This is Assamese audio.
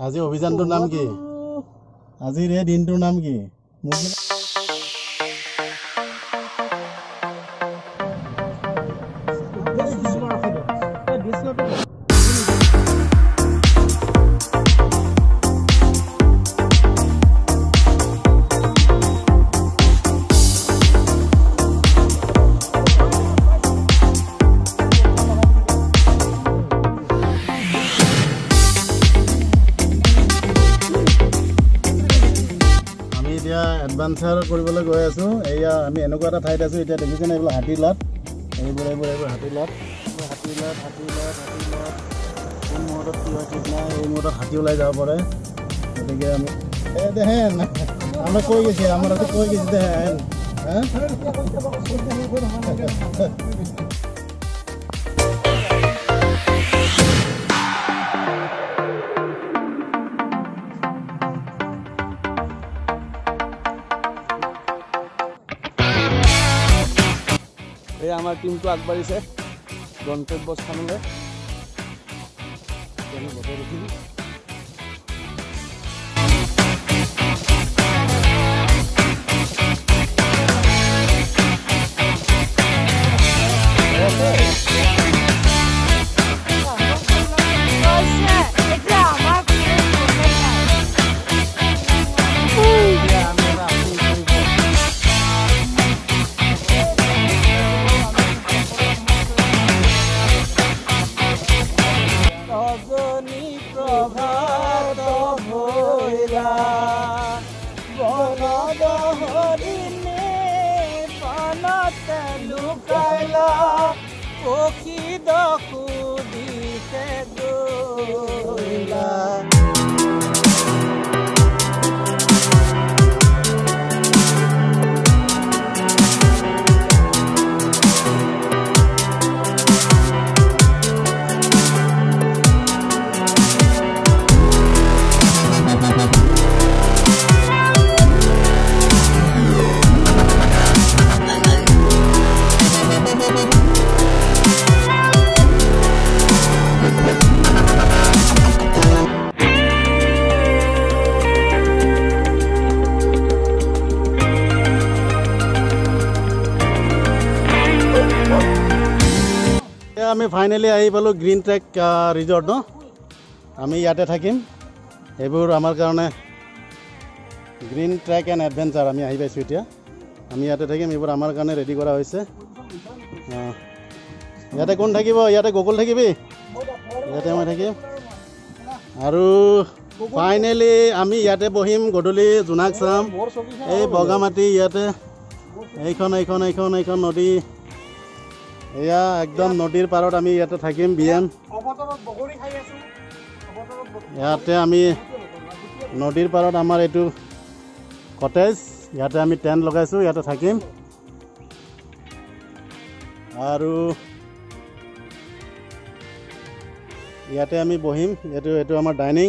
আজি অভিযানটোৰ নাম কি? আজিৰ এই দিনটোৰ নাম কি? এডভেঞ্চাৰ কৰিবলৈ গৈ আছোঁ। এয়া আমি এনেকুৱা এটা ঠাইত আছোঁ। এতিয়া দেখিছেনে এইবিলাক হাতীলাট, এইবোৰ হাতীলাট কোন মুহূৰ্তত কি হয় ঠিক নাই। এই মুহূৰ্তত হাতী ওলাই যাব পাৰে। গতিকে আমি দেহেন আমৰা কৈ গেছি, আমৰা তো কৈ গেছি দেহেন। আমাৰ টিমটো আগবাঢ়িছে গন্তব্যস্থানলৈ। আমি ফাইনেলি আহি পালোঁ গ্ৰীণ ট্ৰেক ৰিজৰ্ট ন। আমি ইয়াতে থাকিম। এইবোৰ আমাৰ কাৰণে গ্ৰীণ ট্ৰেক এণ্ড এডভেঞ্চাৰ আমি আহি পাইছোঁ। এতিয়া আমি ইয়াতে থাকিম। এইবোৰ আমাৰ কাৰণে ৰেডি কৰা হৈছে। ইয়াতে কোন থাকিব? ইয়াতে গকুল থাকিবি, ইয়াতে মই থাকিম। আৰু ফাইনেলি আমি ইয়াতে বহিম। গধূলি জোনাক চাম। এই বগামাটি ইয়াতে এইখন নদী। এয়া একদম নদীৰ পাৰত আমি ইয়াতে থাকিম। বিএম ইয়াতে আমি নদীৰ পাৰত আমাৰ এইটো কটেজ, ইয়াতে আমি টেণ্ট লগাইছোঁ, ইয়াতে থাকিম। আৰু ইয়াতে আমি বহিম। এইটো আমাৰ ডাইনিং।